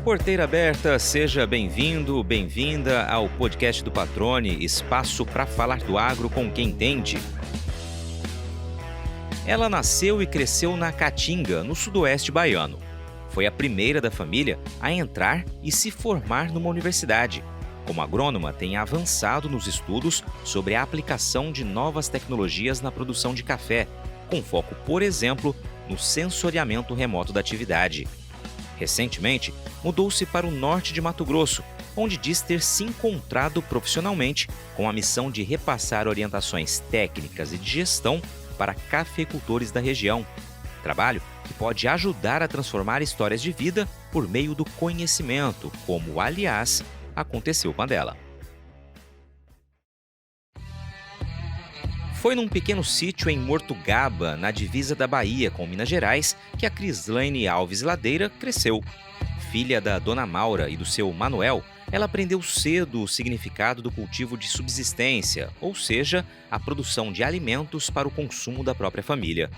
Porteira aberta, seja bem-vindo, bem-vinda ao podcast do Patrone, espaço para falar do agro com quem entende. Ela nasceu e cresceu na Caatinga, no sudoeste baiano. Foi a primeira da família a entrar e se formar numa universidade. Como agrônoma, tem avançado nos estudos sobre a aplicação de novas tecnologias na produção de café, com foco, por exemplo, no sensoriamento remoto da atividade. Recentemente, mudou-se para o norte de Mato Grosso, onde diz ter se encontrado profissionalmente com a missão de repassar orientações técnicas e de gestão para cafeicultores da região. Trabalho que pode ajudar a transformar histórias de vida por meio do conhecimento, como, aliás, aconteceu com a dela. Foi num pequeno sítio em Mortugaba, na divisa da Bahia com Minas Gerais, que a Crislaine Alves Ladeira cresceu. Filha da Dona Maura e do seu Manuel, ela aprendeu cedo o significado do cultivo de subsistência, ou seja, a produção de alimentos para o consumo da própria família.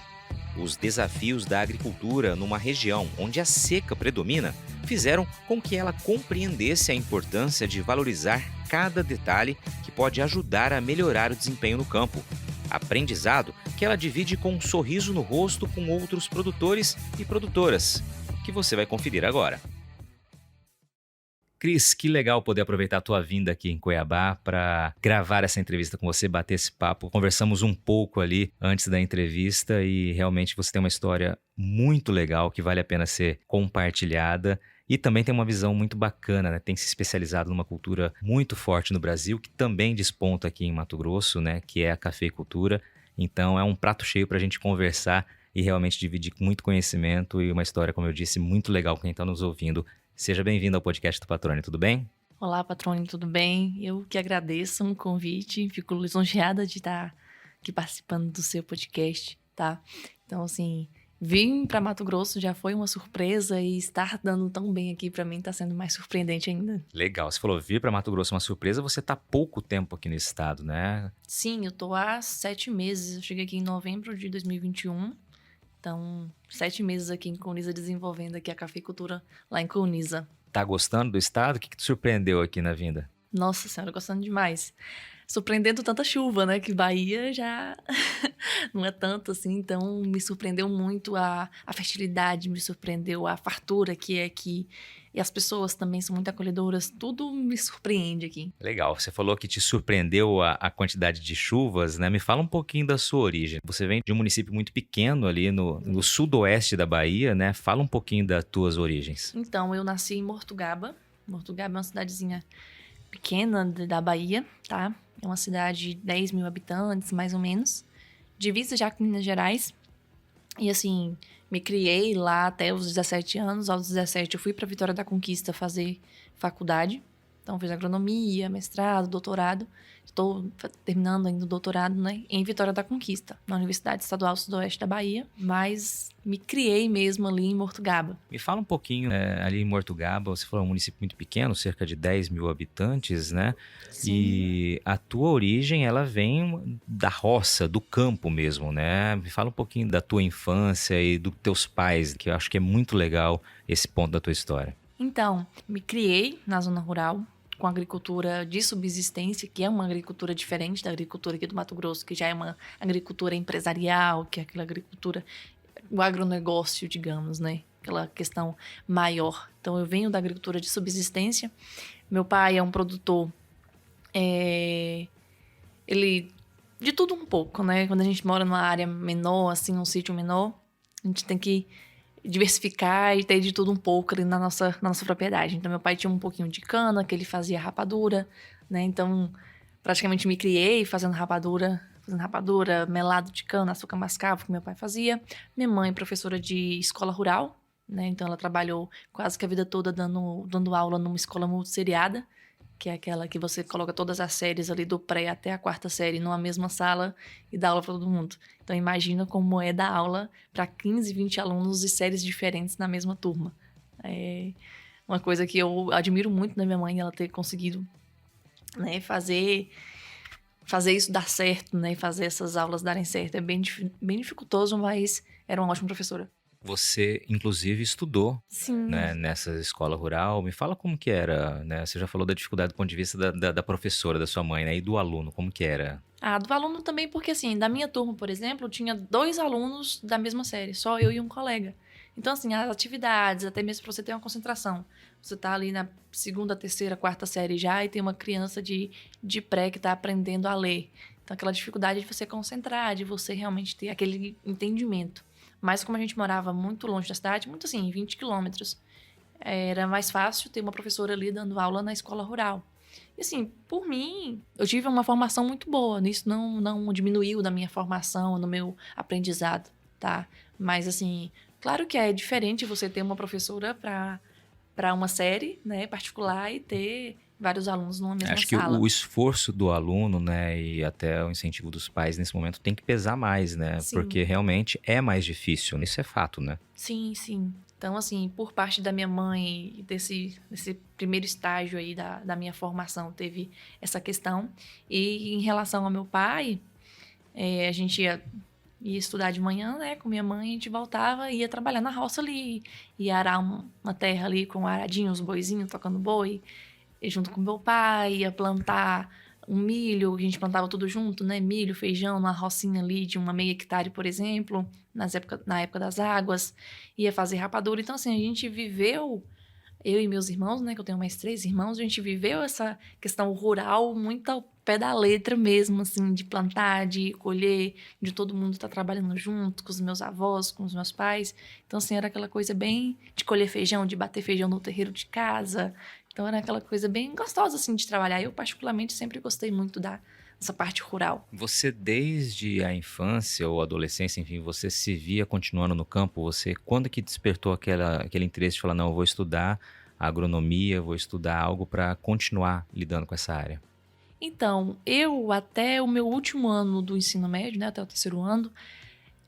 Os desafios da agricultura numa região onde a seca predomina fizeram com que ela compreendesse a importância de valorizar cada detalhe que pode ajudar a melhorar o desempenho no campo. Aprendizado que ela divide com um sorriso no rosto com outros produtores e produtoras, que você vai conferir agora. Cris, que legal poder aproveitar a tua vinda aqui em Cuiabá para gravar essa entrevista com você, bater esse papo. Conversamos um pouco ali antes da entrevista e realmente você tem uma história muito legal que vale a pena ser compartilhada. E também tem uma visão muito bacana, né? Tem se especializado numa cultura muito forte no Brasil, que também desponta aqui em Mato Grosso, né? Que é a cafeicultura. Então é um prato cheio para a gente conversar e realmente dividir muito conhecimento e uma história, como eu disse, muito legal para quem está nos ouvindo. Seja bem-vindo ao podcast do Patrone, tudo bem? Olá, Patrone, tudo bem? Eu que agradeço o convite, fico lisonjeada de estar aqui participando do seu podcast, tá? Então, assim, vir para Mato Grosso já foi uma surpresa e estar dando tão bem aqui para mim está sendo mais surpreendente ainda. Legal, você falou vir para Mato Grosso é uma surpresa, você está há pouco tempo aqui no estado, né? Sim, eu tô há 7 meses, eu cheguei aqui em novembro de 2021. Então, 7 meses aqui em Colniza, desenvolvendo aqui a cafeicultura lá em Colniza. Tá gostando do estado? O que te surpreendeu aqui na vinda? Nossa Senhora, gostando demais. Surpreendendo tanta chuva, né? Que Bahia já não é tanto assim. Então, me surpreendeu muito a fertilidade, me surpreendeu a fartura que é aqui. E as pessoas também são muito acolhedoras. Tudo me surpreende aqui. Legal, você falou que te surpreendeu a quantidade de chuvas, né? Me fala um pouquinho da sua origem. Você vem de um município muito pequeno ali no sudoeste da Bahia, né? Fala um pouquinho das tuas origens. Então, eu nasci em Mortugaba. Mortugaba é uma cidadezinha pequena da Bahia, tá? É uma cidade de 10 mil habitantes, mais ou menos. Divisa já com Minas Gerais. E assim, me criei lá até os 17 anos. Aos 17 eu fui para Vitória da Conquista fazer faculdade. Então fiz agronomia, mestrado, doutorado. Estou terminando ainda o doutorado, né, em Vitória da Conquista, na Universidade Estadual Sudoeste da Bahia. Mas me criei mesmo ali em Mortugaba. Me fala um pouquinho, ali em Mortugaba, você falou um município muito pequeno, cerca de 10 mil habitantes, né? Sim. E a tua origem, ela vem da roça, do campo mesmo, né? Me fala um pouquinho da tua infância e dos teus pais, que eu acho que é muito legal esse ponto da tua história. Então, me criei na zona rural, com agricultura de subsistência, que é uma agricultura diferente da agricultura aqui do Mato Grosso, que já é uma agricultura empresarial, que é aquela agricultura, o agronegócio, digamos, né? Aquela questão maior. Então, eu venho da agricultura de subsistência. Meu pai é um produtor, ele de tudo um pouco, né? Quando a gente mora numa área menor, assim, num sítio menor, a gente tem que diversificar e ter de tudo um pouco ali na nossa propriedade. Então, meu pai tinha um pouquinho de cana, que ele fazia rapadura, né? Então, praticamente me criei fazendo rapadura, melado de cana, açúcar mascavo, que meu pai fazia. Minha mãe, professora de escola rural, né? Então, ela trabalhou quase que a vida toda dando aula numa escola multisseriada, que é aquela que você coloca todas as séries ali do pré até a 4ª série numa mesma sala e dá aula para todo mundo. Então, imagina como é dar aula para 15, 20 alunos de séries diferentes na mesma turma. É uma coisa que eu admiro muito da minha mãe, ela ter conseguido, né, fazer isso dar certo, né, fazer essas aulas darem certo. É bem dificultoso, mas era uma ótima professora. Você, inclusive, estudou, Sim. né, nessa escola rural. Me fala como que era, né? Você já falou da dificuldade do ponto de vista da professora, da sua mãe, né? E do aluno, como que era? Ah, do aluno também, porque assim, da minha turma, por exemplo, tinha 2 alunos da mesma série, só eu e um colega. Então, assim, as atividades, até mesmo para você ter uma concentração. Você tá ali na segunda, terceira, quarta série já e tem uma criança de pré que tá aprendendo a ler. Então, aquela dificuldade de você concentrar, de você realmente ter aquele entendimento. Mas como a gente morava muito longe da cidade, muito assim, 20 quilômetros, era mais fácil ter uma professora ali dando aula na escola rural. E assim, por mim, eu tive uma formação muito boa. Isso não diminuiu da minha formação, no meu aprendizado, tá? Mas assim, claro que é diferente você ter uma professora para uma série, né, particular e ter vários alunos numa mesma Acho que sala. o esforço do aluno, né, e até o incentivo dos pais nesse momento tem que pesar mais, né? Sim, Porque realmente é mais difícil. Isso é fato, né? sim, sim. Então, assim, por parte da minha mãe, desse primeiro estágio aí da minha formação, teve essa questão. E em relação ao meu pai, a gente ia estudar de manhã, né, com minha mãe, a gente voltava e ia trabalhar na roça ali, ia arar uma terra ali com aradinho, os boizinhos tocando boi, e junto com meu pai, ia plantar um milho, a gente plantava tudo junto, né, milho, feijão, numa rocinha ali de uma meia hectare, por exemplo, na época das águas, ia fazer rapadura. Então, assim, a gente viveu eu e meus irmãos, né, que eu tenho mais 3 irmãos, a gente viveu essa questão rural muito ao pé da letra mesmo, assim, de plantar, de colher, de todo mundo estar trabalhando junto, com os meus avós, com os meus pais. Então, assim, era aquela coisa bem de colher feijão, de bater feijão no terreiro de casa. Então, era aquela coisa bem gostosa, assim, de trabalhar. Eu, particularmente, sempre gostei muito dessa parte rural. Você, desde a infância ou adolescência, enfim, você se via continuando no campo? Você, quando que despertou aquele interesse de falar, não, eu vou estudar agronomia, vou estudar algo para continuar lidando com essa área? Então, eu, até o meu último ano do ensino médio, né, até o terceiro ano,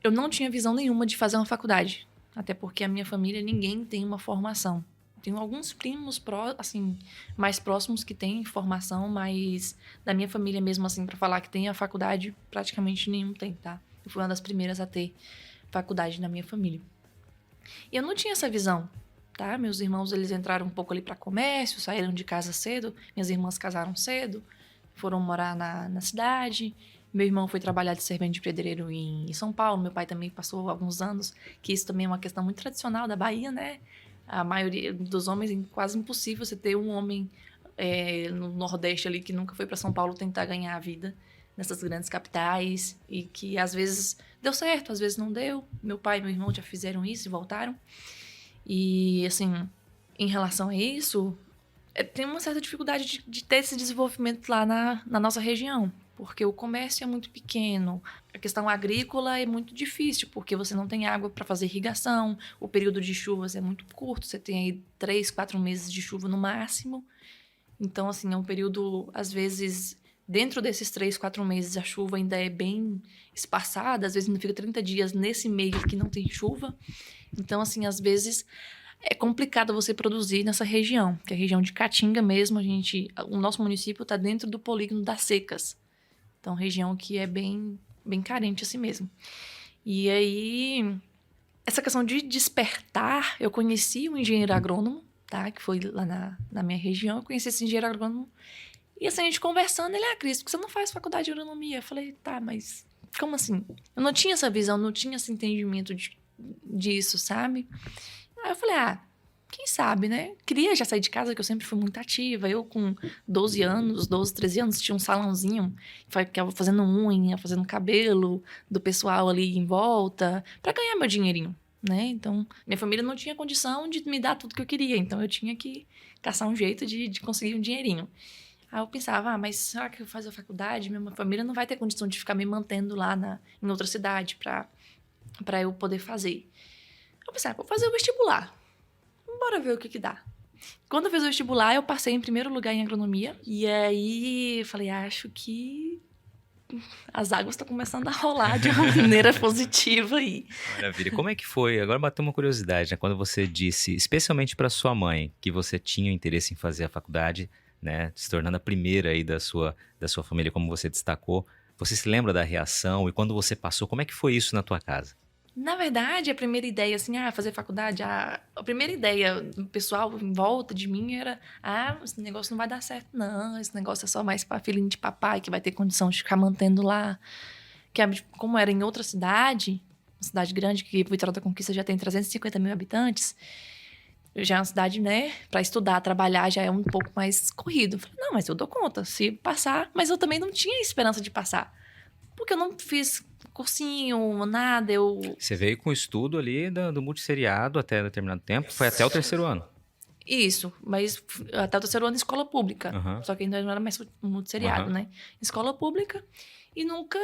eu não tinha visão nenhuma de fazer uma faculdade. Até porque a minha família, ninguém tem uma formação. Tenho alguns primos assim, mais próximos que têm formação, mas da minha família mesmo, assim, para falar que tem a faculdade, praticamente nenhum tem, tá? Eu fui uma das primeiras a ter faculdade na minha família. E eu não tinha essa visão, tá? Meus irmãos, eles entraram um pouco ali para comércio, saíram de casa cedo, minhas irmãs casaram cedo, foram morar na cidade. Meu irmão foi trabalhar de servente de pedreiro em São Paulo. Meu pai também passou alguns anos, que isso também é uma questão muito tradicional da Bahia, né? A maioria dos homens, é quase impossível você ter um homem no Nordeste ali que nunca foi para São Paulo tentar ganhar a vida nessas grandes capitais e que às vezes deu certo, às vezes não deu. Meu pai e meu irmão já fizeram isso e voltaram. E, assim, em relação a isso, tem uma certa dificuldade de ter esse desenvolvimento lá na nossa região, porque o comércio é muito pequeno, a questão agrícola é muito difícil, porque você não tem água para fazer irrigação, o período de chuvas é muito curto, você tem aí 3, 4 meses de chuva no máximo. Então, assim, é um período, às vezes, dentro desses 3, 4 meses, a chuva ainda é bem espaçada, às vezes ainda fica 30 dias nesse meio que não tem chuva. Então, assim, às vezes é complicado você produzir nessa região, que é a região de Caatinga mesmo, o nosso município está dentro do polígono das secas. Então, região que é bem, bem carente assim mesmo. E aí, essa questão de despertar, eu conheci um engenheiro agrônomo, tá? Que foi lá na minha região, eu conheci esse engenheiro agrônomo. E assim, a gente conversando, ele, Cris, por que você não faz faculdade de agronomia? Eu falei, tá, mas como assim? Eu não tinha essa visão, não tinha esse entendimento disso, sabe? Aí eu falei, quem sabe, né? Queria já sair de casa, que eu sempre fui muito ativa. Eu com 12 anos, 12, 13 anos, tinha um salãozinho, ficava fazendo unha, fazendo cabelo do pessoal ali em volta, pra ganhar meu dinheirinho, né? Então, minha família não tinha condição de me dar tudo que eu queria, então eu tinha que caçar um jeito de conseguir um dinheirinho. Aí eu pensava, mas será que eu faço a faculdade? Minha família não vai ter condição de ficar me mantendo lá em outra cidade pra eu poder fazer. Eu pensei, vou fazer o vestibular. Bora ver o que dá. Quando eu fiz o vestibular, eu passei em primeiro lugar em agronomia. E aí, falei, acho que as águas estão começando a rolar de uma maneira positiva aí. Maravilha. Como é que foi? Agora bateu uma curiosidade, né? Quando você disse, especialmente para sua mãe, que você tinha interesse em fazer a faculdade, né? Se tornando a primeira aí da sua família, como você destacou. Você se lembra da reação? E quando você passou, como é que foi isso na tua casa? Na verdade, a primeira ideia, assim, fazer faculdade, a primeira ideia do pessoal em volta de mim era, esse negócio não vai dar certo, não, esse negócio é só mais para filhinho de papai, que vai ter condição de ficar mantendo lá. Como era em outra cidade, uma cidade grande, que Vitória da Conquista já tem 350 mil habitantes, já é uma cidade, né, para estudar, trabalhar, já é um pouco mais corrido. Eu falei, não, mas eu dou conta, se passar, mas eu também não tinha esperança de passar, porque eu não fiz cursinho, nada, Você veio com o estudo ali do multisseriado até determinado tempo, foi até o terceiro ano. Isso, mas até o terceiro ano em escola pública. Aham. Só que ainda não era mais muito seriado, Aham. né? Escola pública. E nunca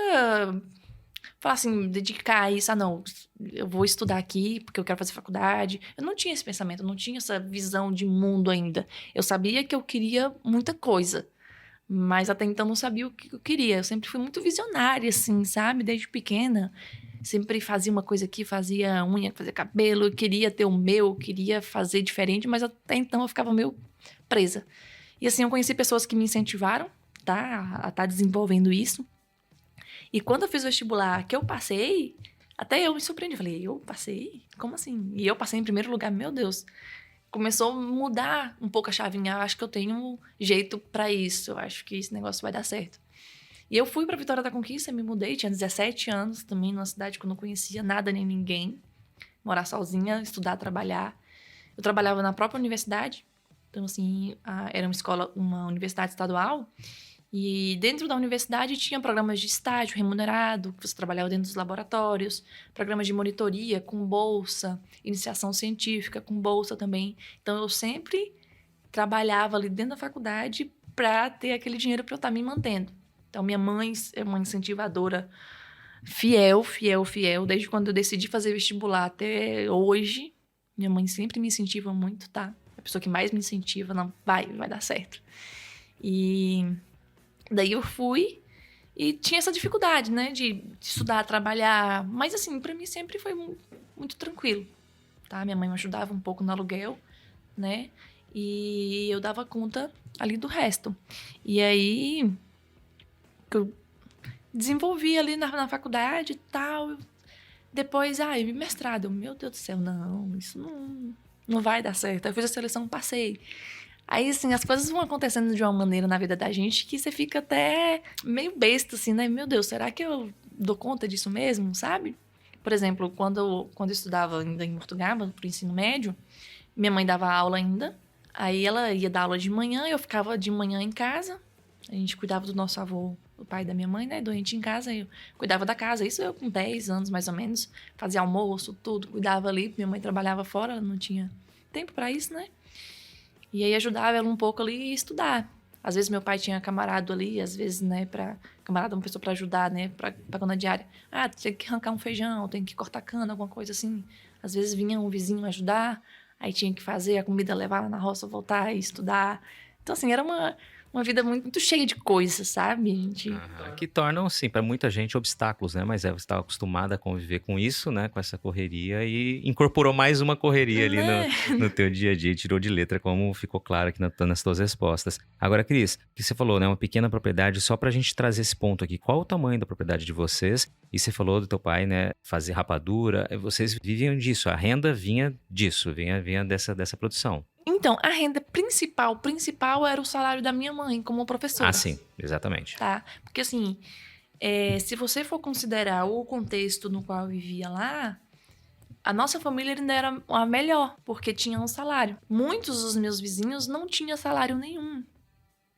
falar assim, dedicar a isso. Não, eu vou estudar aqui porque eu quero fazer faculdade. Eu não tinha esse pensamento, eu não tinha essa visão de mundo ainda. Eu sabia que eu queria muita coisa. Mas até então não sabia o que eu queria. Eu sempre fui muito visionária, assim, sabe? Desde pequena. Sempre fazia uma coisa aqui, fazia unha, fazia cabelo, eu queria ter o meu, queria fazer diferente, mas até então eu ficava meio presa. E assim, eu conheci pessoas que me incentivaram, tá? A estar desenvolvendo isso. E quando eu fiz o vestibular, que eu passei, até eu me surpreendi. Falei, eu passei? Como assim? E eu passei em primeiro lugar, meu Deus. Começou a mudar um pouco a chavinha. Eu acho que eu tenho jeito pra isso. Eu acho que esse negócio vai dar certo. E eu fui pra Vitória da Conquista, me mudei, tinha 17 anos também, numa cidade que eu não conhecia nada nem ninguém. Morar sozinha, estudar, trabalhar. Eu trabalhava na própria universidade. Então, assim, era uma universidade estadual. E dentro da universidade tinha programas de estágio remunerado, que você trabalhava dentro dos laboratórios, programas de monitoria com bolsa, iniciação científica com bolsa também. Então, eu sempre trabalhava ali dentro da faculdade para ter aquele dinheiro para eu estar me mantendo. Então, minha mãe é uma incentivadora fiel, fiel, fiel. Desde quando eu decidi fazer vestibular até hoje, minha mãe sempre me incentiva muito, tá? É a pessoa que mais me incentiva, não, vai dar certo. E daí eu fui e tinha essa dificuldade, né? De estudar, trabalhar. Mas, assim, pra mim sempre foi muito tranquilo, tá? Minha mãe me ajudava um pouco no aluguel, né? E eu dava conta ali do resto. E aí que eu desenvolvi ali na faculdade e tal. Depois, mestrado. Meu Deus do céu, não, isso não vai dar certo. Aí eu fiz a seleção, passei. Aí, assim, as coisas vão acontecendo de uma maneira na vida da gente que você fica até meio besta, assim, né? Meu Deus, será que eu dou conta disso mesmo, sabe? Por exemplo, quando eu estudava ainda em Portugal, pro ensino médio, minha mãe dava aula ainda. Aí ela ia dar aula de manhã, eu ficava de manhã em casa. A gente cuidava do nosso avô, o pai da minha mãe, né? Doente em casa, eu cuidava da casa. Isso eu com 10 anos, mais ou menos. Fazia almoço, tudo, cuidava ali. Minha mãe trabalhava fora, ela não tinha tempo pra isso, né? E aí ajudava ela um pouco ali a estudar. Às vezes meu pai tinha camarada ali, às vezes, né, camarada, uma pessoa pra ajudar, né, pagando a diária. Tem que arrancar um feijão, tem que cortar cana, alguma coisa assim. Às vezes vinha um vizinho ajudar, aí tinha que fazer a comida, levar lá na roça, voltar e estudar. Então, assim, era uma vida muito cheia de coisas, sabe? Que tornam, assim, para muita gente obstáculos, né? Mas você estava acostumada a conviver com isso, né? Com essa correria e incorporou mais uma correria ali Né? no teu dia a dia, e tirou de letra, como ficou claro aqui nas tuas respostas. Agora, Cris, o que você falou, né? Uma pequena propriedade, só para a gente trazer esse ponto aqui. Qual o tamanho da propriedade de vocês? E você falou do teu pai, né? Fazer rapadura. Vocês viviam disso, a renda vinha disso, vinha dessa produção. Então, a renda principal era o salário da minha mãe como Ah, professora, sim, exatamente. tá? Porque, assim, se você for considerar o contexto no qual eu vivia lá, a nossa família ainda era a melhor, porque tinha um salário. Muitos dos meus vizinhos não tinham salário nenhum,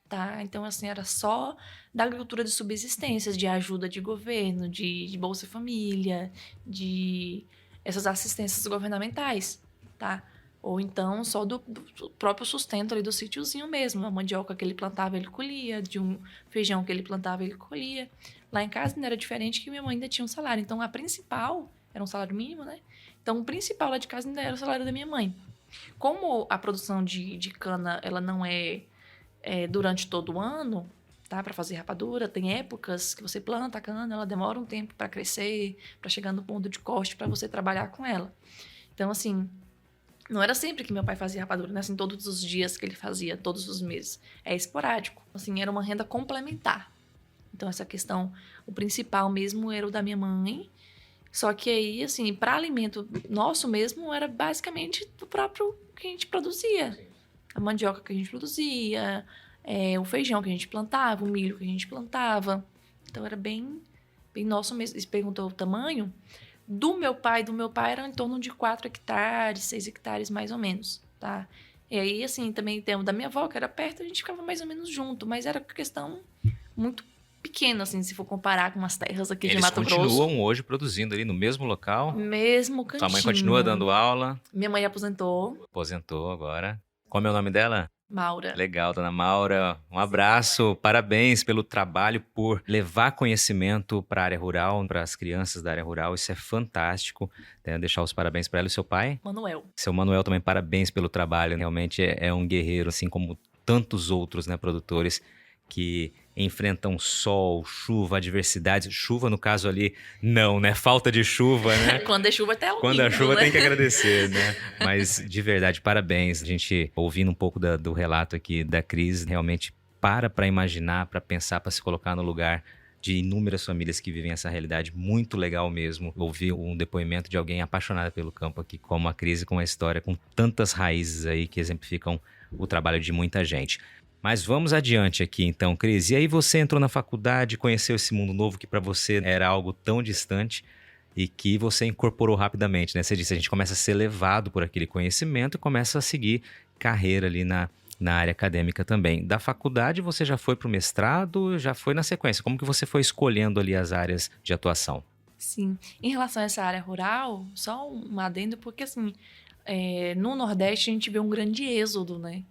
tá? Então, assim, era só da agricultura de subsistências, de ajuda de governo, de Bolsa Família, de essas assistências governamentais, tá? Ou então só do próprio sustento ali do sítiozinho mesmo. A mandioca que ele plantava, ele colhia. De um feijão que ele plantava, ele colhia. Lá em casa ainda era diferente, que minha mãe ainda tinha um salário. Então, a principal era um salário mínimo, né? Então, o principal lá de casa ainda era o salário da minha mãe. Como a produção de cana, ela não é durante todo o ano, tá? Para fazer rapadura, tem épocas que você planta a cana, ela demora um tempo para crescer, para chegar no ponto de corte, para você trabalhar com ela. Então, assim, não era sempre que meu pai fazia rapadura, né? Assim, todos os dias que ele fazia, todos os meses. É esporádico. Assim, era uma renda complementar. Então, essa questão, o principal mesmo era o da minha mãe. Só que aí, assim, para alimento nosso mesmo, era basicamente do próprio que a gente produzia. A mandioca que a gente produzia, o feijão que a gente plantava, o milho que a gente plantava. Então, era bem, bem nosso mesmo. Você perguntou o tamanho. Do meu pai era em torno de 4 hectares, 6 hectares mais ou menos, tá? E aí, assim, também tem o da minha avó, que era perto, a gente ficava mais ou menos junto. Mas era questão muito pequena, assim, se for comparar com as terras aqui de Mato Grosso. Eles continuam hoje produzindo ali no mesmo local? Mesmo cantinho. Sua mãe continua dando aula? Minha mãe aposentou. Aposentou agora. Qual é o nome dela? Maura. Legal, dona Maura. Um abraço, parabéns pelo trabalho, por levar conhecimento para a área rural, para as crianças da área rural. Isso é fantástico. Deixar os parabéns para ela e seu pai. Manuel. Seu Manuel também, parabéns pelo trabalho. Realmente é um guerreiro, assim como tantos outros, né, produtores que enfrentam sol, chuva, adversidades. Chuva, no caso ali, não, né? Falta de chuva, né? Quando é chuva, até o Quando é chuva, né? tem que agradecer, né? Mas, de verdade, parabéns. A gente, ouvindo um pouco do relato aqui da Cris, realmente para imaginar, para pensar, para se colocar no lugar de inúmeras famílias que vivem essa realidade. Muito legal mesmo ouvir um depoimento de alguém apaixonada pelo campo aqui, como a Cris, com uma história com tantas raízes aí que exemplificam o trabalho de muita gente. Mas vamos adiante aqui então, Cris. E aí você entrou na faculdade, conheceu esse mundo novo que para você era algo tão distante e que você incorporou rapidamente, né? Você disse, a gente começa a ser levado por aquele conhecimento e começa a seguir carreira ali na área acadêmica também. Da faculdade você já foi para o mestrado, já foi na sequência. Como que você foi escolhendo ali as áreas de atuação? Sim. Em relação a essa área rural, só um adendo, porque assim, no Nordeste a gente vê um grande êxodo, né?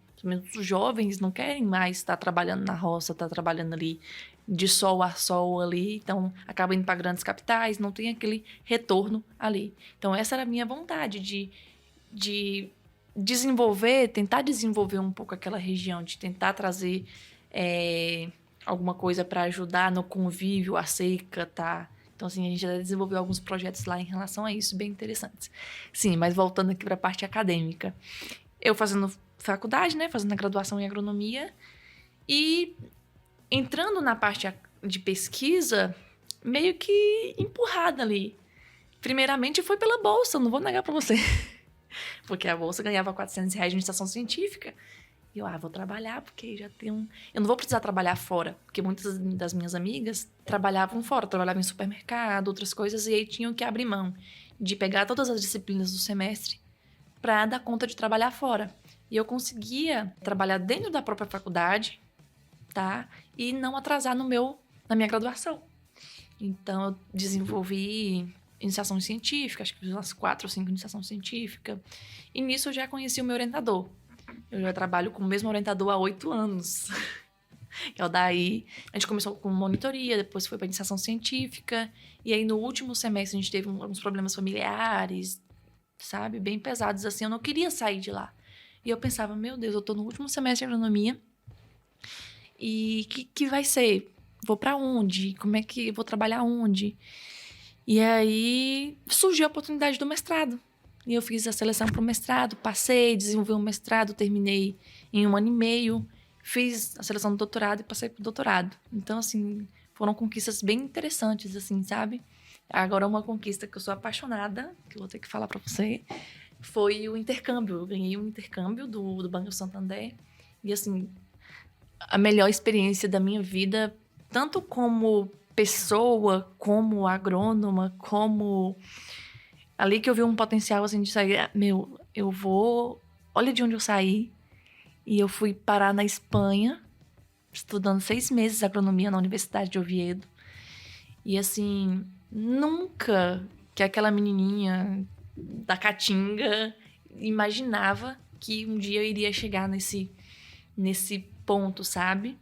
Os jovens não querem mais estar trabalhando na roça, estar trabalhando ali de sol a sol ali, então acaba indo para grandes capitais, não tem aquele retorno ali. Então essa era a minha vontade de tentar desenvolver um pouco aquela região, de tentar trazer alguma coisa para ajudar no convívio, a seca, tá? Então, assim, a gente já desenvolveu alguns projetos lá em relação a isso, bem interessantes. Sim, mas voltando aqui para a parte acadêmica. Eu fazendo faculdade, né? Fazendo a graduação em agronomia. E entrando na parte de pesquisa, meio que empurrada ali. Primeiramente foi pela bolsa, não vou negar para você. Porque a bolsa ganhava R$400 de iniciação científica. E eu, vou trabalhar, porque já tenho... Eu não vou precisar trabalhar fora, porque muitas das minhas amigas trabalhavam fora, trabalhavam em supermercado, outras coisas, e aí tinham que abrir mão de pegar todas as disciplinas do semestre para dar conta de trabalhar fora. E eu conseguia trabalhar dentro da própria faculdade, tá? E não atrasar na minha graduação. Então, eu desenvolvi iniciação científica, acho que fiz umas 4 ou 5 iniciação científica. E nisso eu já conheci o meu orientador. Eu já trabalho com o mesmo orientador há 8 anos. Que é o Daí. A gente começou com monitoria, depois foi para iniciação científica. E aí, no último semestre, a gente teve alguns problemas familiares, sabe? Bem pesados, assim. Eu não queria sair de lá. E eu pensava, meu Deus, eu tô no último semestre de agronomia. E que vai ser? Vou para onde? Como é que vou trabalhar onde? E aí, surgiu a oportunidade do mestrado. E eu fiz a seleção para o mestrado, passei, desenvolvi um mestrado, terminei em 1 ano e meio, fiz a seleção do doutorado e passei para o doutorado. Então, assim, foram conquistas bem interessantes, assim, sabe? Agora, uma conquista que eu sou apaixonada, que eu vou ter que falar para você, foi o intercâmbio. Eu ganhei um intercâmbio do Banco Santander. E, assim, a melhor experiência da minha vida, tanto como pessoa, como agrônoma, como... Ali que eu vi um potencial, assim, de sair... eu vou... Olha de onde eu saí. E eu fui parar na Espanha, estudando 6 meses agronomia na Universidade de Oviedo. E, assim, nunca que aquela menininha da Caatinga imaginava que um dia eu iria chegar nesse ponto, sabe?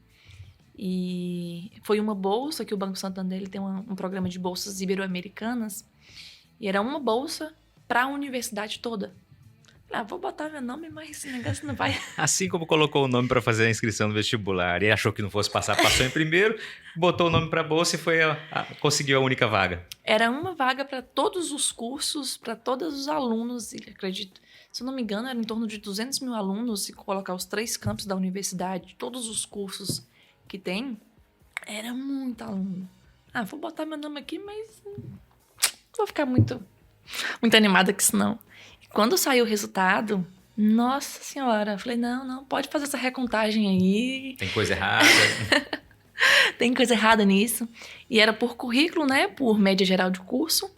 E foi uma bolsa que o Banco Santander ele tem um programa de bolsas ibero-americanas. E era uma bolsa para a universidade toda. Vou botar meu nome, mas esse negócio não vai... Assim como colocou o nome para fazer a inscrição no vestibular e achou que não fosse passar, passou em primeiro, botou o nome para a bolsa e conseguiu a única vaga. Era uma vaga para todos os cursos, para todos os alunos, e acredito, se eu não me engano, era em torno de 200 mil alunos, se colocar os 3 campos da universidade, todos os cursos que tem, era muito aluno. Vou botar meu nome aqui, mas... vou vou ficar muito animada com isso, não. E quando saiu o resultado, nossa senhora, eu falei, não, pode fazer essa recontagem aí. Tem coisa errada. Tem coisa errada nisso. E era por currículo, né? Por média geral de curso.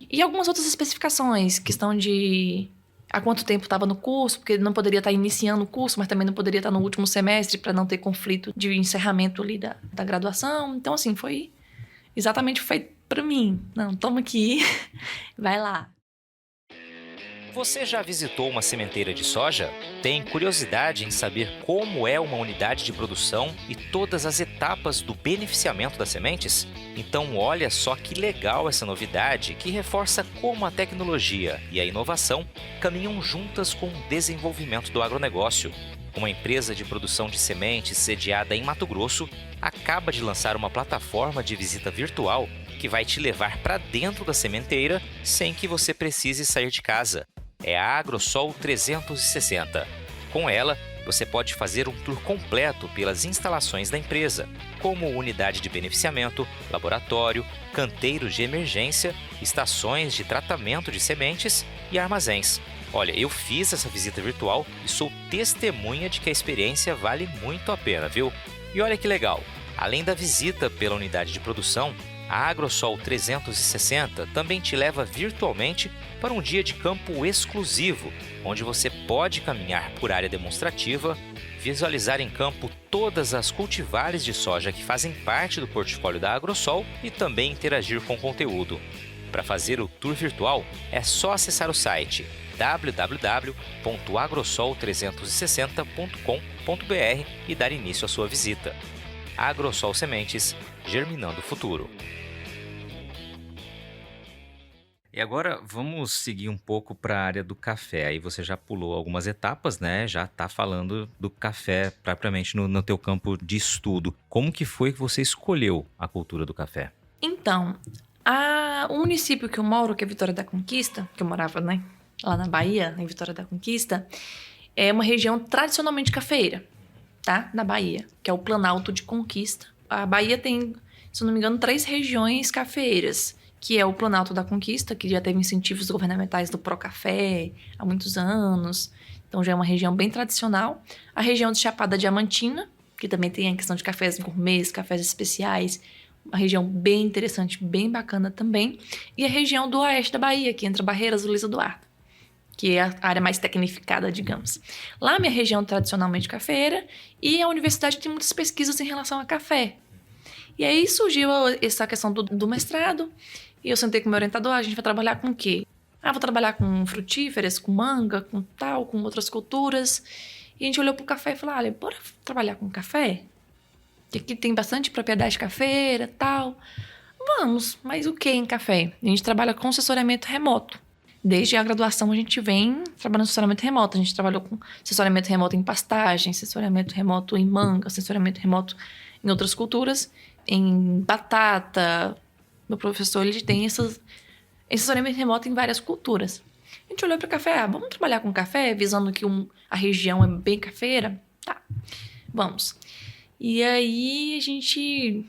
E algumas outras especificações, questão de há quanto tempo estava no curso, porque não poderia estar iniciando o curso, mas também não poderia estar no último semestre para não ter conflito de encerramento ali da graduação. Então, assim, foi exatamente feito para mim. Não, toma aqui, vai lá. Você já visitou uma sementeira de soja? Tem curiosidade em saber como é uma unidade de produção e todas as etapas do beneficiamento das sementes? Então olha só que legal essa novidade que reforça como a tecnologia e a inovação caminham juntas com o desenvolvimento do agronegócio. Uma empresa de produção de sementes sediada em Mato Grosso acaba de lançar uma plataforma de visita virtual que vai te levar para dentro da sementeira sem que você precise sair de casa. É a AgroSol 360. Com ela, você pode fazer um tour completo pelas instalações da empresa, como unidade de beneficiamento, laboratório, canteiros de emergência, estações de tratamento de sementes e armazéns. Olha, eu fiz essa visita virtual e sou testemunha de que a experiência vale muito a pena, viu? E olha que legal, além da visita pela unidade de produção, a AgroSol 360 também te leva virtualmente para um dia de campo exclusivo, onde você pode caminhar por área demonstrativa, visualizar em campo todas as cultivares de soja que fazem parte do portfólio da AgroSol e também interagir com o conteúdo. Para fazer o tour virtual, é só acessar o site www.agrosol360.com.br e dar início à sua visita. AgroSol Sementes, germinando o futuro. E agora vamos seguir um pouco para a área do café. Aí você já pulou algumas etapas, né? Já está falando do café propriamente no teu campo de estudo. Como que foi que você escolheu a cultura do café? Então, o município que eu moro, que é Vitória da Conquista, que eu morava, né, lá na Bahia, em Vitória da Conquista, é uma região tradicionalmente cafeeira, tá? Na Bahia, que é o Planalto de Conquista. A Bahia tem, se eu não me engano, 3 regiões cafeeiras, que é o Planalto da Conquista, que já teve incentivos governamentais do Procafé há muitos anos, então já é uma região bem tradicional. A região de Chapada Diamantina, que também tem a questão de cafés gourmets, cafés especiais, uma região bem interessante, bem bacana também. E a região do oeste da Bahia, que entra Barreiras e Luiz Eduardo, que é a área mais tecnificada, digamos. Lá, minha região tradicionalmente cafeeira, e a universidade tem muitas pesquisas em relação a café. E aí surgiu essa questão do mestrado, e eu sentei com o meu orientador, a gente vai trabalhar com o quê? Vou trabalhar com frutíferas, com manga, com tal, com outras culturas. E a gente olhou pro café e falou, olha, bora trabalhar com café? Que aqui tem bastante propriedade cafeira, tal. Vamos, mas o que em café? A gente trabalha com assessoramento remoto. Desde a graduação a gente vem trabalhando com assessoramento remoto. A gente trabalhou com assessoramento remoto em pastagem, assessoramento remoto em manga, assessoramento remoto em outras culturas, em batata. Meu professor, ele tem esse assessoramento remoto em várias culturas. A gente olhou para o café, vamos trabalhar com café, visando que a região é bem cafeira? Tá, vamos. E aí a gente,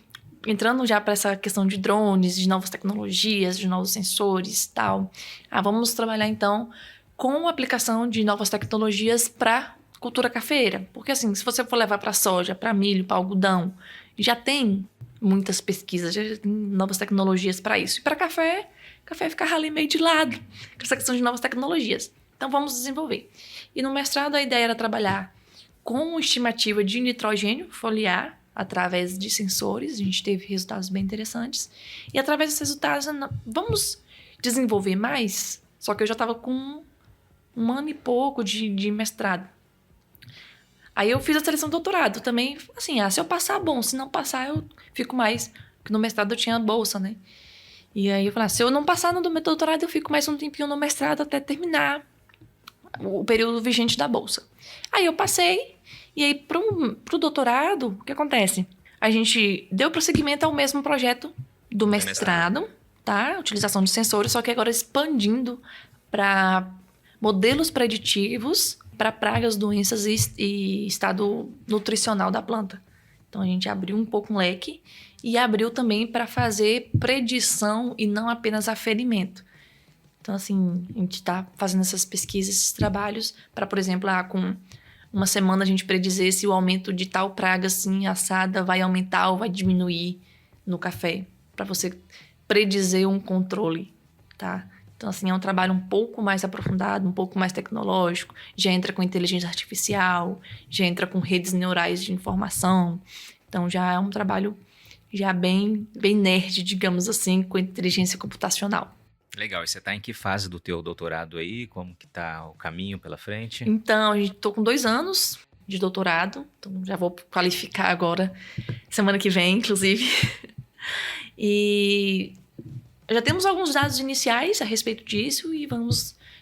entrando já para essa questão de drones, de novas tecnologias, de novos sensores e tal, vamos trabalhar então com a aplicação de novas tecnologias para cultura cafeira. Porque assim, se você for levar para soja, para milho, para algodão, já tem muitas pesquisas, já tem novas tecnologias para isso. E para café fica ali meio de lado, com essa questão de novas tecnologias. Então vamos desenvolver. E no mestrado a ideia era trabalhar com estimativa de nitrogênio foliar, através de sensores. A gente teve resultados bem interessantes. E através desses resultados, vamos desenvolver mais? Só que eu já estava com 1 ano e pouco de mestrado. Aí eu fiz a seleção do doutorado também. Assim, se eu passar, bom. Se não passar, eu fico mais. Porque no mestrado eu tinha bolsa, né? E aí eu falei, se eu não passar no meu doutorado, eu fico mais um tempinho no mestrado até terminar o período vigente da bolsa. Aí eu passei. E aí, pro doutorado, o que acontece? A gente deu prosseguimento ao mesmo projeto do mestrado, tá? Utilização de sensores, só que agora expandindo para modelos preditivos para pragas, doenças e estado nutricional da planta. Então, a gente abriu um pouco um leque e abriu também para fazer predição e não apenas aferimento. Então, assim, a gente está fazendo essas pesquisas, esses trabalhos para, por exemplo, com uma semana a gente predizer se o aumento de tal praga, assim, assada, vai aumentar ou vai diminuir no café. Para você predizer um controle, tá? Então, assim, é um trabalho um pouco mais aprofundado, um pouco mais tecnológico. Já entra com inteligência artificial, já entra com redes neurais de informação. Então, já é um trabalho já bem nerd, digamos assim, com inteligência computacional. Legal. E você está em que fase do teu doutorado aí? Como que tá o caminho pela frente? Então, a gente tô com 2 anos de doutorado. Então, já vou qualificar agora, semana que vem, inclusive. E já temos alguns dados iniciais a respeito disso e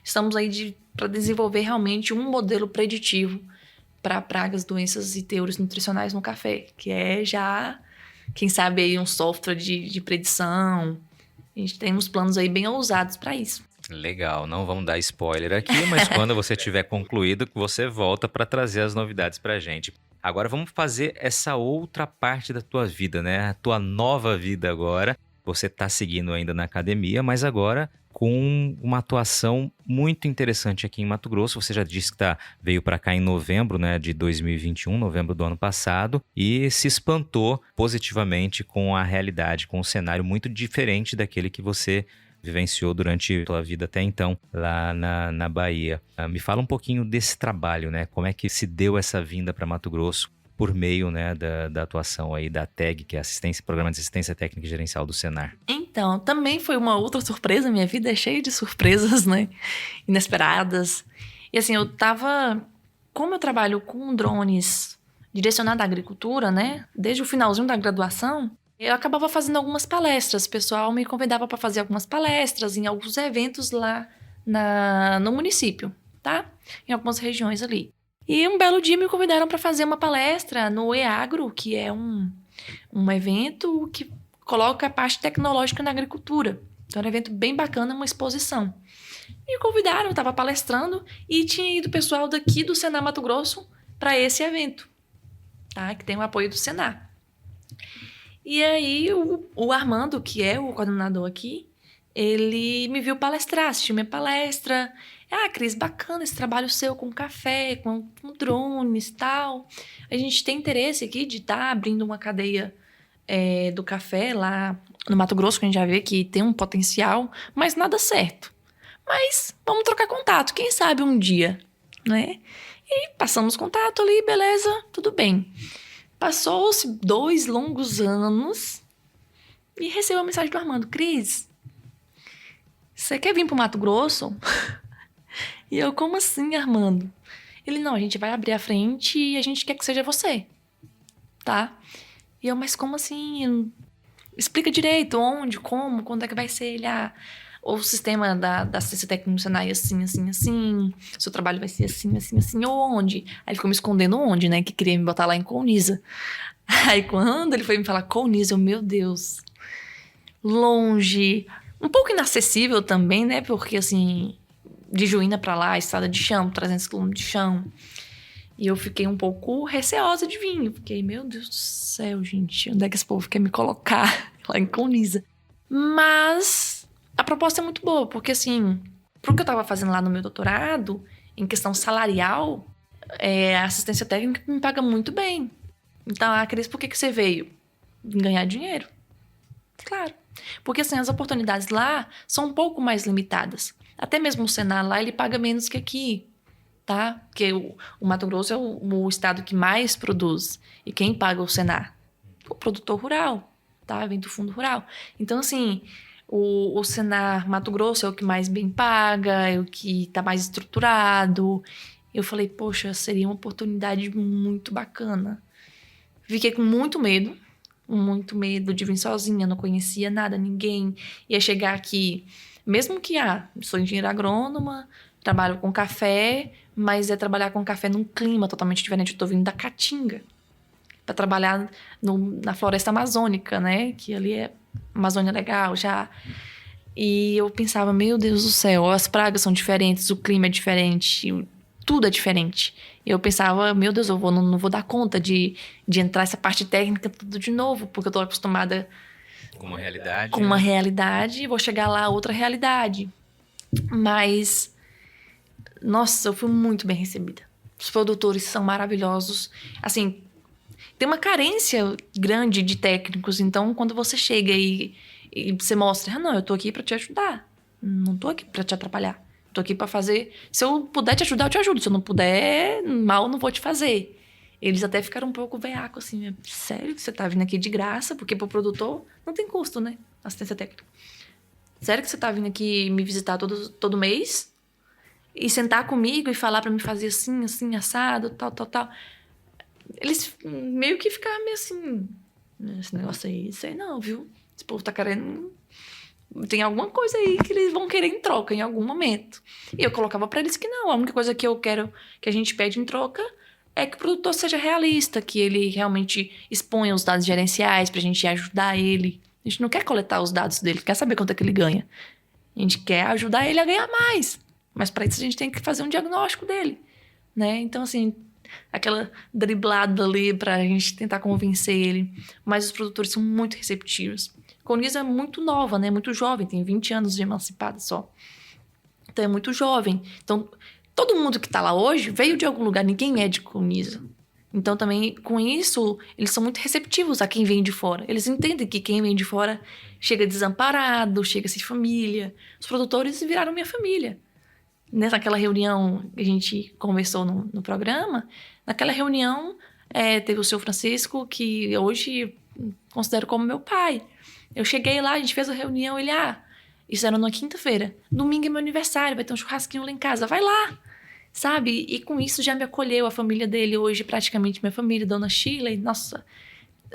estamos aí para desenvolver realmente um modelo preditivo para pragas, doenças e teores nutricionais no café, que é já, quem sabe, aí um software de predição. A gente tem uns planos aí bem ousados para isso. Legal, não vamos dar spoiler aqui, mas quando você tiver concluído, você volta para trazer as novidades para a gente. Agora vamos fazer essa outra parte da tua vida, né? A tua nova vida agora. Você está seguindo ainda na academia, mas agora com uma atuação muito interessante aqui em Mato Grosso. Você já disse que veio para cá em novembro, né, de 2021, novembro do ano passado, e se espantou positivamente com a realidade, com um cenário muito diferente daquele que você vivenciou durante a tua vida até então, lá na Bahia. Me fala um pouquinho desse trabalho, né? Como é que se deu essa vinda para Mato Grosso por meio, né, da atuação aí da TAG, que é Programa de Assistência Técnica e Gerencial do Senar? Então, também foi uma outra surpresa. Minha vida é cheia de surpresas, né? Inesperadas. E assim, como eu trabalho com drones direcionados à agricultura, né? Desde o finalzinho da graduação, eu acabava fazendo algumas palestras. O pessoal me convidava para fazer algumas palestras em alguns eventos lá no município, tá? Em algumas regiões ali. E um belo dia me convidaram para fazer uma palestra no EAGRO, que é um evento que coloca a parte tecnológica na agricultura. Então, era um evento bem bacana, uma exposição. Me convidaram, eu estava palestrando e tinha ido pessoal daqui do Senar Mato Grosso para esse evento, tá? Que tem o apoio do Senar. E aí, o Armando, que é o coordenador aqui, ele me viu palestrar, assistiu minha palestra. Cris, bacana esse trabalho seu com café, com drones e tal. A gente tem interesse aqui de estar abrindo uma cadeia do café lá no Mato Grosso, que a gente já vê que tem um potencial, mas nada certo. Mas vamos trocar contato, quem sabe um dia, né? E passamos contato ali, beleza, tudo bem. Passou-se 2 longos anos e recebeu a mensagem do Armando: Cris, você quer vir pro Mato Grosso? E eu, como assim, Armando? Ele, não, a gente vai abrir a frente e a gente quer que seja você, tá? E eu, mas como assim? Explica direito, onde, como, quando é que vai ser? Ele, o sistema da assistência técnica no Senai é assim, assim, assim. Seu trabalho vai ser assim, assim, assim. Ou onde? Aí ele ficou me escondendo onde, né? Que queria me botar lá em Colniza. Aí quando ele foi me falar Colniza, eu, meu Deus, longe. Um pouco inacessível também, né? Porque, assim, de Juína pra lá, estrada de chão, 300 km de chão. E eu fiquei um pouco receosa de vir. Eu fiquei, meu Deus do céu, gente, onde é que esse povo quer me colocar lá em Colniza? Mas a proposta é muito boa, porque assim, pro que eu tava fazendo lá no meu doutorado, em questão salarial, a assistência técnica me paga muito bem. Então, Cris, por que você veio? Ganhar dinheiro. Claro. Porque assim, as oportunidades lá são um pouco mais limitadas. Até mesmo o Senar lá, ele paga menos que aqui, tá? Porque o Mato Grosso é o estado que mais produz. E quem paga o Senar? O produtor rural, tá? Vem do fundo rural. Então, assim, o Senar Mato Grosso é o que mais bem paga, é o que tá mais estruturado. Eu falei, poxa, seria uma oportunidade muito bacana. Fiquei com muito medo de vir sozinha, não conhecia nada, ninguém. Ia chegar aqui, mesmo que, sou engenheira agrônoma, trabalho com café, mas é trabalhar com café num clima totalmente diferente. Eu tô vindo da Caatinga para trabalhar na floresta amazônica, né? Que ali é Amazônia legal já. E eu pensava, meu Deus do céu, as pragas são diferentes, o clima é diferente, tudo é diferente. Eu pensava, meu Deus, eu não vou dar conta de entrar essa parte técnica tudo de novo, porque eu tô acostumada Com uma realidade. com uma realidade e vou chegar lá outra realidade. Mas, nossa, eu fui muito bem recebida. Os produtores são maravilhosos. Assim, tem uma carência grande de técnicos, então quando você chega e você mostra, não, eu tô aqui pra te ajudar. Não tô aqui pra te atrapalhar. Tô aqui pra fazer. Se eu puder te ajudar, eu te ajudo. Se eu não puder, mal não vou te fazer. Eles até ficaram um pouco veaco, assim. Sério que você tá vindo aqui de graça? Porque pro produtor não tem custo, né? Assistência técnica. Sério que você tá vindo aqui me visitar todo mês? E sentar comigo e falar pra me fazer assim, assim, assado, tal, tal, tal. Eles meio que ficaram meio assim... Esse negócio aí, sei não, viu? Esse povo tá querendo... Tem alguma coisa aí que eles vão querer em troca em algum momento. E eu colocava pra eles que não. A única coisa que eu quero, que a gente pede em troca, é que o produtor seja realista, que ele realmente exponha os dados gerenciais pra gente ajudar ele. A gente não quer coletar os dados dele, quer saber quanto é que ele ganha. A gente quer ajudar ele a ganhar mais. Mas para isso a gente tem que fazer um diagnóstico dele, né? Então, assim, aquela driblada ali pra gente tentar convencer ele. Mas os produtores são muito receptivos. Coniza é muito nova, né? Muito jovem, tem 20 anos de emancipada só. Então, é muito jovem. Então, todo mundo que tá lá hoje veio de algum lugar, ninguém é de Coniza. Então, também, com isso, eles são muito receptivos a quem vem de fora. Eles entendem que quem vem de fora chega desamparado, chega sem família. Os produtores viraram minha família. Naquela reunião que a gente conversou no programa, naquela reunião teve o seu Francisco, que hoje considero como meu pai. Eu cheguei lá, a gente fez a reunião, ele, isso era numa quinta-feira. Domingo é meu aniversário, vai ter um churrasquinho lá em casa, vai lá. Sabe? E com isso já me acolheu a família dele, hoje praticamente minha família, Dona Shirley, nossa,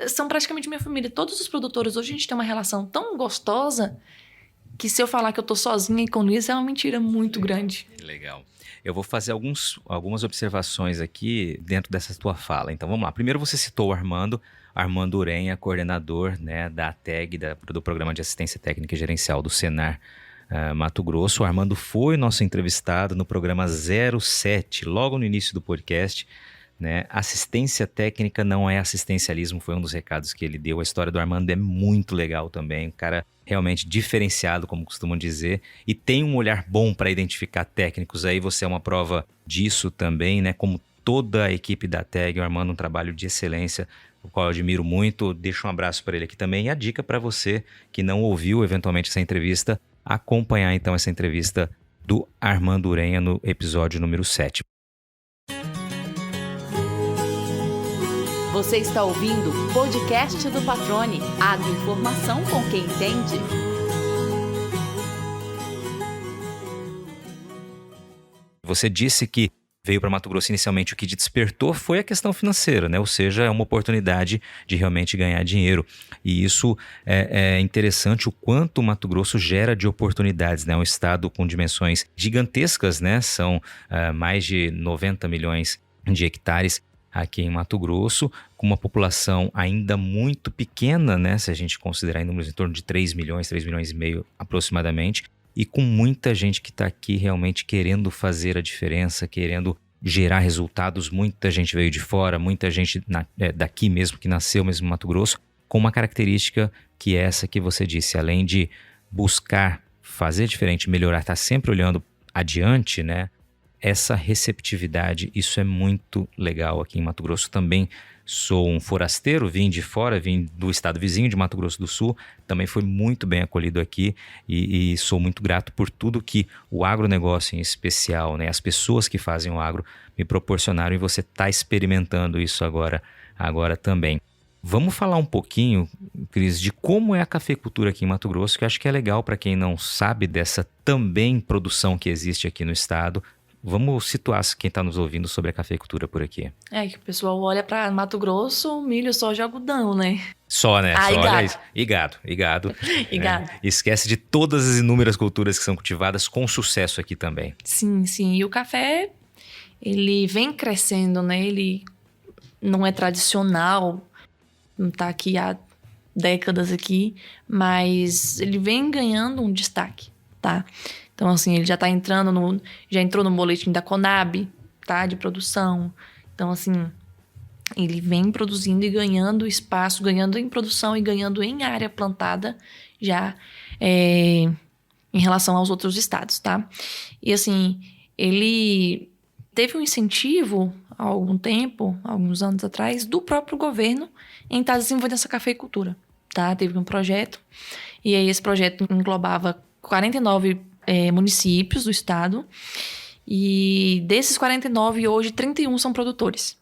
são praticamente minha família. Todos os produtores, hoje a gente tem uma relação tão gostosa que se eu falar que eu tô sozinha e com isso é uma mentira muito grande. Legal. Eu vou fazer algumas observações aqui dentro dessa tua fala. Então vamos lá. Primeiro você citou o Armando Urenha, coordenador, né, da ATEG, do Programa de Assistência Técnica e Gerencial do Senar Mato Grosso. O Armando foi nosso entrevistado no programa 07, logo no início do podcast, né? Assistência técnica não é assistencialismo, foi um dos recados que ele deu. A história do Armando é muito legal também, um cara realmente diferenciado, como costumam dizer, e tem um olhar bom para identificar técnicos. Aí você é uma prova disso também, né? Como toda a equipe da TEG, o Armando, um trabalho de excelência, o qual eu admiro muito. Deixo um abraço para ele aqui também. E a dica para você que não ouviu eventualmente essa entrevista, acompanhar então essa entrevista do Armando Urenha no episódio número 7. Você está ouvindo o podcast do Patrone, agroinformação com quem entende. Você disse que veio para Mato Grosso inicialmente, o que te despertou foi a questão financeira, né? Ou seja, é uma oportunidade de realmente ganhar dinheiro. E isso é interessante o quanto o Mato Grosso gera de oportunidades, né? Um estado com dimensões gigantescas, né? São mais de 90 milhões de hectares aqui em Mato Grosso, com uma população ainda muito pequena, né? Se a gente considerar em números em torno de 3 milhões e meio aproximadamente, e com muita gente que está aqui realmente querendo fazer a diferença, querendo gerar resultados. Muita gente veio de fora, muita gente daqui mesmo, que nasceu mesmo no Mato Grosso, com uma característica que é essa que você disse, além de buscar fazer diferente, melhorar, estar sempre olhando adiante, né? Essa receptividade, isso é muito legal aqui em Mato Grosso. Também sou um forasteiro, vim de fora, vim do estado vizinho de Mato Grosso do Sul, também fui muito bem acolhido aqui e sou muito grato por tudo que o agronegócio em especial, né, as pessoas que fazem o agro me proporcionaram, e você está experimentando isso agora também. Vamos falar um pouquinho, Cris, de como é a cafeicultura aqui em Mato Grosso, que eu acho que é legal para quem não sabe dessa também produção que existe aqui no estado. Vamos situar quem está nos ouvindo sobre a cafeicultura por aqui. Que o pessoal olha para Mato Grosso, milho, soja e algodão, né? Só, né? Só, e olha gado. isso. E gado. E gado. Esquece de todas as inúmeras culturas que são cultivadas com sucesso aqui também. Sim, sim. E o café, ele vem crescendo, né? Ele não é tradicional, não está aqui há décadas aqui, mas ele vem ganhando um destaque, tá? Então, assim, ele já entrou no boletim da Conab, tá? De produção. Então, assim, ele vem produzindo e ganhando espaço, ganhando em produção e ganhando em área plantada já em relação aos outros estados, tá? E, assim, ele teve um incentivo há algum tempo, alguns anos atrás, do próprio governo em estar desenvolvendo essa cafeicultura, tá? Teve um projeto, e aí esse projeto englobava 49 municípios do estado, e desses 49, hoje 31 são produtores,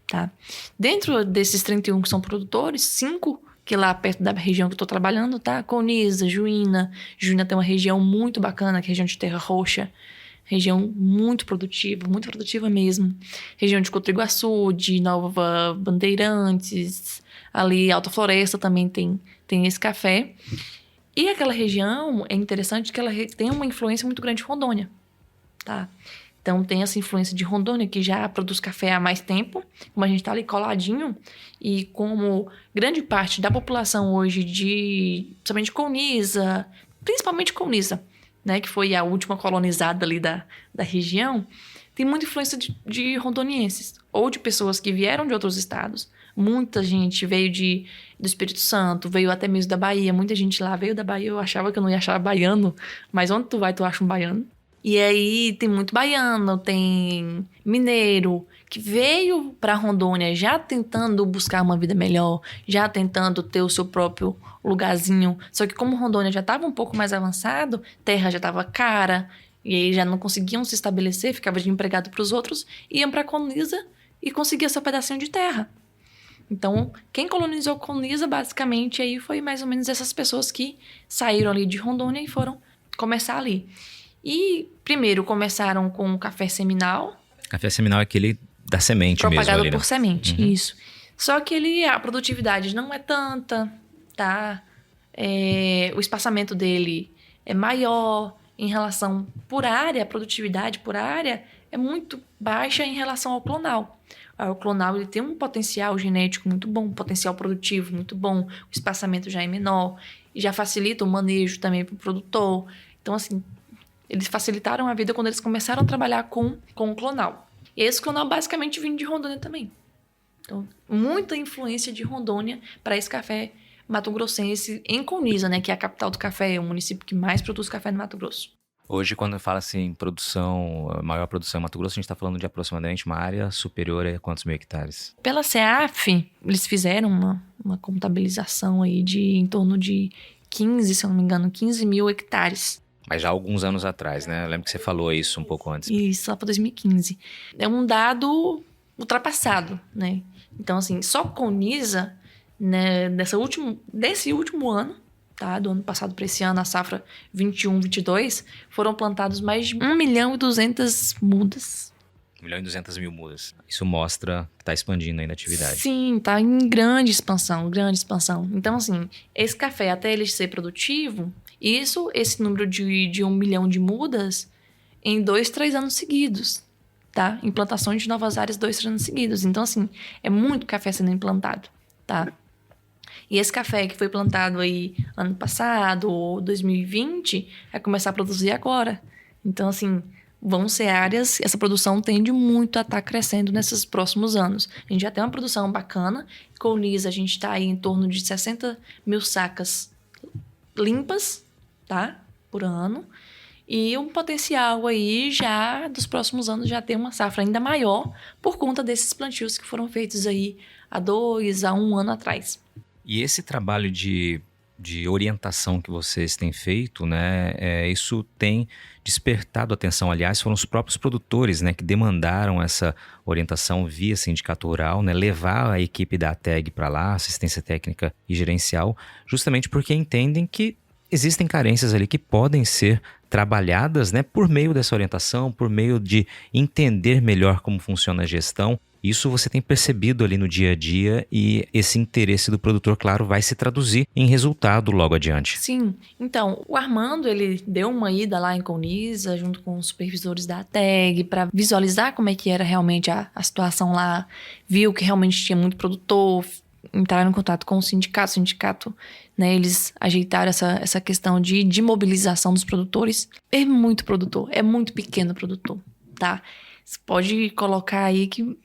tá? Dentro desses 31 que são produtores, 5 que lá perto da região que eu tô trabalhando, tá? Coniza, Juína. Juína tem uma região muito bacana, que é a região de Terra Roxa. Região muito produtiva mesmo. Região de Cotriguaçu, de Nova Bandeirantes, ali Alta Floresta também tem esse café. E aquela região é interessante que ela tem uma influência muito grande de Rondônia, tá? Então tem essa influência de Rondônia, que já produz café há mais tempo, como a gente tá ali coladinho, e como grande parte da população hoje principalmente Coniza, principalmente Coniza, né, que foi a última colonizada ali da região, tem muita influência de rondonienses, ou de pessoas que vieram de outros estados. Muita gente veio do Espírito Santo, veio até mesmo da Bahia. Muita gente lá veio da Bahia, eu achava que eu não ia achar baiano, mas onde tu vai, tu acha um baiano. E aí tem muito baiano, tem mineiro, que veio para Rondônia já tentando buscar uma vida melhor, já tentando ter o seu próprio lugarzinho. Só que como Rondônia já estava um pouco mais avançado, terra já estava cara, e aí já não conseguiam se estabelecer, ficava de empregado para os outros, iam para Coniza e conseguia seu pedacinho de terra. Então, quem colonizou Coniza, basicamente, aí foi mais ou menos essas pessoas que saíram ali de Rondônia e foram começar ali. E, primeiro, começaram com o café seminal. Café seminal é aquele da semente mesmo. Propagado ali, né? por semente, isso. Só que a produtividade não é tanta, tá? O espaçamento dele é maior em relação por área, a produtividade por área é muito baixa em relação ao clonal. O clonal ele tem um potencial genético muito bom, um potencial produtivo muito bom, o espaçamento já é menor, e já facilita o manejo também para o produtor. Então, assim, eles facilitaram a vida quando eles começaram a trabalhar com o clonal. E esse clonal basicamente vinha de Rondônia também. Então, muita influência de Rondônia para esse café mato-grossense em Coniza, né, que é a capital do café, é o município que mais produz café no Mato Grosso. Hoje, quando fala assim, maior produção em Mato Grosso, a gente está falando de aproximadamente uma área superior a quantos mil hectares? Pela CEAF, eles fizeram uma contabilização aí de em torno de 15, se eu não me engano, 15 mil hectares. Mas já há alguns anos atrás, né? Eu lembro que você falou isso um pouco antes. Isso, lá para 2015. É um dado ultrapassado, né? Então, assim, só Coniza, né, desse último ano, tá? Do ano passado para esse ano, a safra 21-22, foram plantados mais de 1.200.000 mudas. 1.200.000 mudas. Isso mostra que está expandindo ainda a atividade. Sim, tá em grande expansão. Então, assim, esse café, até ele ser produtivo, esse número de 1 milhão de mudas em 2-3 anos seguidos, tá? Implantações de novas áreas 2-3 anos seguidos. Então, assim, é muito café sendo implantado, tá? E esse café que foi plantado aí ano passado, ou 2020, vai começar a produzir agora. Então, assim, vão ser áreas, essa produção tende muito a estar crescendo nesses próximos anos. A gente já tem uma produção bacana. Com o NIS, a gente está aí em torno de 60 mil sacas limpas, tá? Por ano. E um potencial aí já dos próximos anos já ter uma safra ainda maior por conta desses plantios que foram feitos aí há 2 a 1 ano atrás. E esse trabalho de orientação que vocês têm feito, né, isso tem despertado atenção. Aliás, foram os próprios produtores, né, que demandaram essa orientação via sindicato rural, né, levar a equipe da ATEG para lá, assistência técnica e gerencial, justamente porque entendem que existem carências ali que podem ser trabalhadas, né, por meio dessa orientação, por meio de entender melhor como funciona a gestão. Isso você tem percebido ali no dia a dia e esse interesse do produtor, claro, vai se traduzir em resultado logo adiante. Sim. Então, o Armando, ele deu uma ida lá em Coniza, junto com os supervisores da ATEG, para visualizar como é que era realmente a situação lá, viu que realmente tinha muito produtor, entraram em contato com o sindicato, né, eles ajeitaram essa questão de mobilização dos produtores. É muito produtor, é muito pequeno produtor, tá? Você pode colocar aí que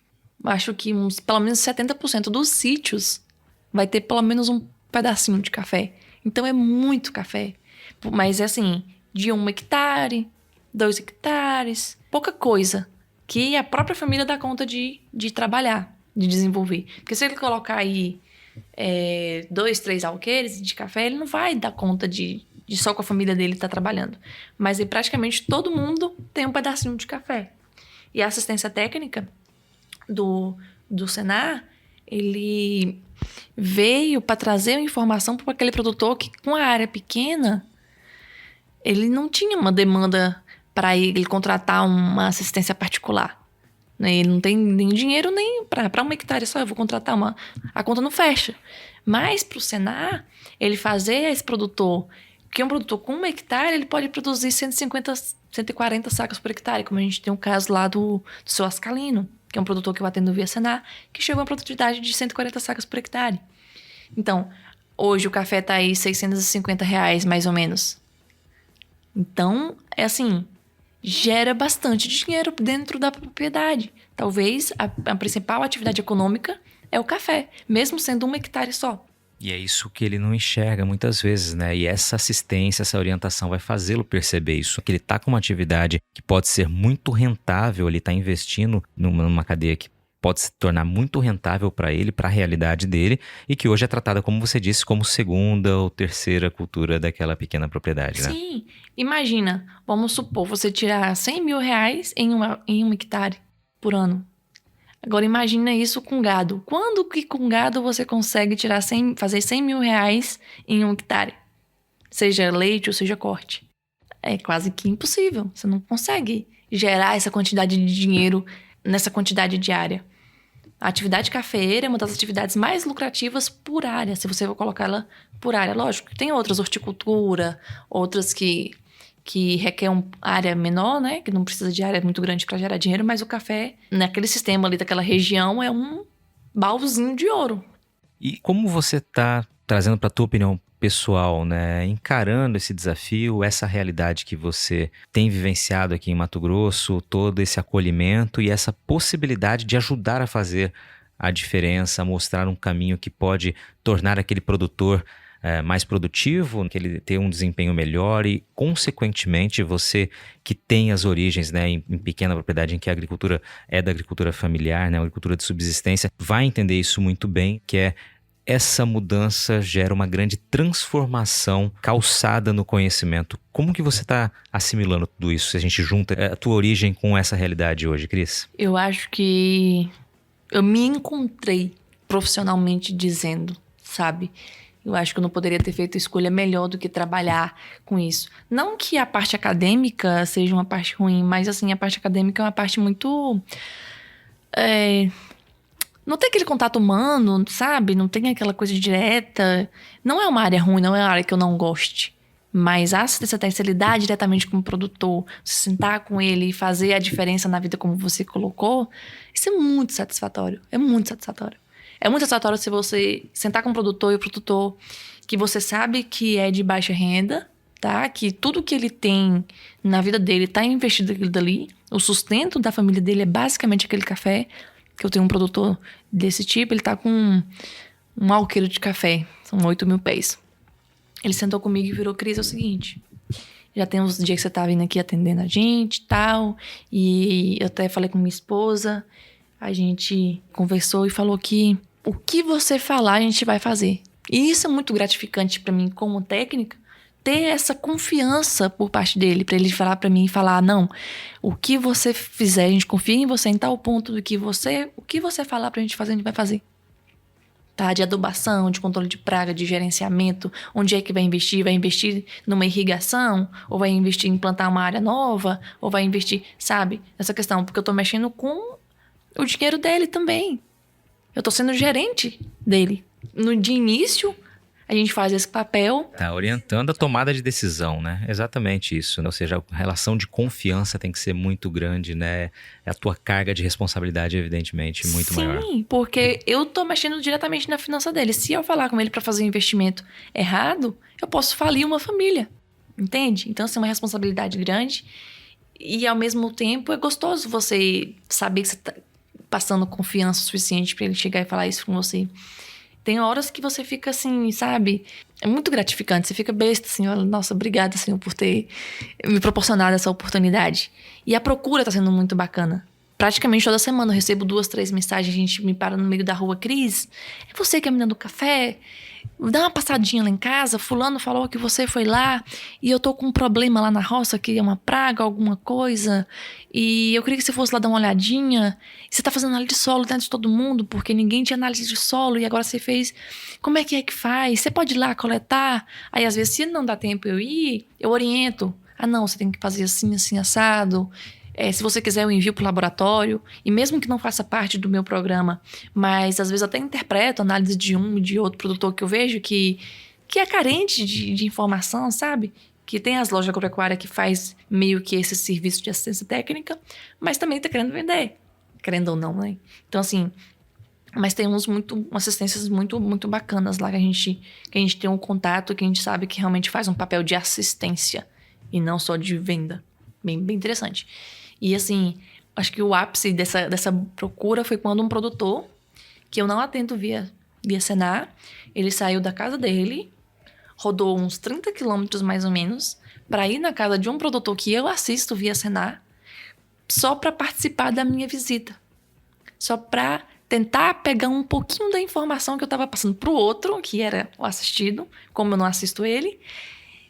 acho que pelo menos 70% dos sítios vai ter pelo menos um pedacinho de café. Então é muito café. Mas é assim, de 1 hectare, 2 hectares, pouca coisa que a própria família dá conta de trabalhar, de desenvolver. Porque se ele colocar aí 2, 3 alqueires de café, ele não vai dar conta de só com a família dele estar trabalhando. Mas aí, praticamente todo mundo tem um pedacinho de café. E a assistência técnica do Senar, ele veio para trazer informação para aquele produtor que, com a área pequena, ele não tinha uma demanda para ele contratar uma assistência particular. Ele não tem nem dinheiro nem para 1 hectare só. Eu vou contratar a conta não fecha. Mas para o Senar, ele fazer esse produtor, que é um produtor com 1 hectare, ele pode produzir 150, 140 sacas por hectare, como a gente tem um caso lá do seu Ascalino, que é um produtor que eu atendo via Senar, que chegou a produtividade de 140 sacas por hectare. Então, hoje o café está aí R$650, mais ou menos. Então, é assim, gera bastante dinheiro dentro da propriedade. Talvez a principal atividade econômica é o café, mesmo sendo 1 hectare só. E é isso que ele não enxerga muitas vezes, né? E essa assistência, essa orientação vai fazê-lo perceber isso. Que ele está com uma atividade que pode ser muito rentável, ele está investindo numa cadeia que pode se tornar muito rentável para ele, para a realidade dele, e que hoje é tratada, como você disse, como segunda ou terceira cultura daquela pequena propriedade, né? Sim, imagina, vamos supor, você tirar R$100 mil em 1 hectare por ano. Agora imagina isso com gado. Quando que com gado você consegue fazer R$100 mil em 1 hectare? Seja leite ou seja corte. É quase que impossível. Você não consegue gerar essa quantidade de dinheiro nessa quantidade diária. A atividade cafeeira é uma das atividades mais lucrativas por área, se você for colocar ela por área. Lógico, tem outras, horticultura, outras que requer uma área menor, né? Que não precisa de área muito grande para gerar dinheiro, mas o café, naquele sistema ali daquela região, é um baúzinho de ouro. E como você está trazendo para a tua opinião pessoal, né? Encarando esse desafio, essa realidade que você tem vivenciado aqui em Mato Grosso, todo esse acolhimento e essa possibilidade de ajudar a fazer a diferença, mostrar um caminho que pode tornar aquele produtor mais produtivo, que ele tenha um desempenho melhor e, consequentemente, você que tem as origens, né, em pequena propriedade em que a agricultura é da agricultura familiar, né, a agricultura de subsistência, vai entender isso muito bem, que é essa mudança gera uma grande transformação calçada no conhecimento. Como que você está assimilando tudo isso, se a gente junta a tua origem com essa realidade hoje, Cris? Eu acho que eu me encontrei profissionalmente dizendo, sabe? Eu acho que eu não poderia ter feito escolha melhor do que trabalhar com isso. Não que a parte acadêmica seja uma parte ruim, mas assim, a parte acadêmica é uma parte muito... não tem aquele contato humano, sabe? Não tem aquela coisa direta. Não é uma área ruim, não é uma área que eu não goste. Mas a assistência técnica, lidar diretamente com o produtor, se sentar com ele e fazer a diferença na vida como você colocou, isso é muito satisfatório. É muito satisfatório. É muito satisfatório se você sentar com o produtor e o produtor que você sabe que é de baixa renda, tá? Que tudo que ele tem na vida dele tá investido naquilo dali. O sustento da família dele é basicamente aquele café. Que eu tenho um produtor desse tipo, ele tá com um alqueiro de café. São 8 mil pés. Ele sentou comigo e virou: Cris, é o seguinte... Já tem uns dias que você tá vindo aqui atendendo a gente e tal. E eu até falei com minha esposa. A gente conversou e falou que o que você falar, a gente vai fazer. E isso é muito gratificante pra mim como técnica, ter essa confiança por parte dele, pra ele falar pra mim e falar: não, o que você fizer, a gente confia em você em tal ponto do que o que você falar pra gente fazer, a gente vai fazer. Tá? De adubação, de controle de praga, de gerenciamento, onde é que vai investir? Vai investir numa irrigação? Ou vai investir em plantar uma área nova? Ou vai investir, sabe? Essa questão, porque eu tô mexendo com o dinheiro dele também. Eu tô sendo gerente dele. De início, a gente faz esse papel. Tá orientando a tomada de decisão, né? Exatamente isso. Ou seja, a relação de confiança tem que ser muito grande, né? A tua carga de responsabilidade, evidentemente, muito maior. Sim, porque eu tô mexendo diretamente na finança dele. Se eu falar com ele para fazer um investimento errado, eu posso falir uma família. Entende? Então, assim, é uma responsabilidade grande. E ao mesmo tempo é gostoso você saber que você tá passando confiança suficiente pra ele chegar e falar isso com você. Tem horas que você fica assim, sabe? É muito gratificante. Você fica besta, assim, olha, nossa, obrigada, Senhor, por ter me proporcionado essa oportunidade. E a procura tá sendo muito bacana. Praticamente toda semana eu recebo 2, 3 mensagens, a gente me para no meio da rua, Cris, é você que é a menina do café? Dá uma passadinha lá em casa, fulano falou que você foi lá e eu tô com um problema lá na roça, que é uma praga, alguma coisa, e eu queria que você fosse lá dar uma olhadinha. Você tá fazendo análise de solo dentro de todo mundo, porque ninguém tinha análise de solo e agora você fez. Como é que faz? Você pode ir lá coletar? Aí às vezes, se não dá tempo eu ir, eu oriento. Ah não, você tem que fazer assim, assim, assado. Se você quiser, eu envio para o laboratório. E mesmo que não faça parte do meu programa, mas às vezes eu até interpreto a análise de um e de outro produtor que eu vejo que é carente de informação, sabe? Que tem as lojas agropecuárias que faz meio que esse serviço de assistência técnica, mas também tá querendo vender, querendo ou não, né? Então, assim, mas tem assistências muito, muito bacanas lá que a gente tem um contato, que a gente sabe que realmente faz um papel de assistência e não só de venda. Bem, bem interessante. E assim, acho que o ápice dessa procura foi quando um produtor, que eu não atendo via Senar, ele saiu da casa dele, rodou uns 30 quilômetros mais ou menos, para ir na casa de um produtor que eu assisto via Senar, só para participar da minha visita. Só para tentar pegar um pouquinho da informação que eu estava passando pro outro, que era o assistido, como eu não assisto ele,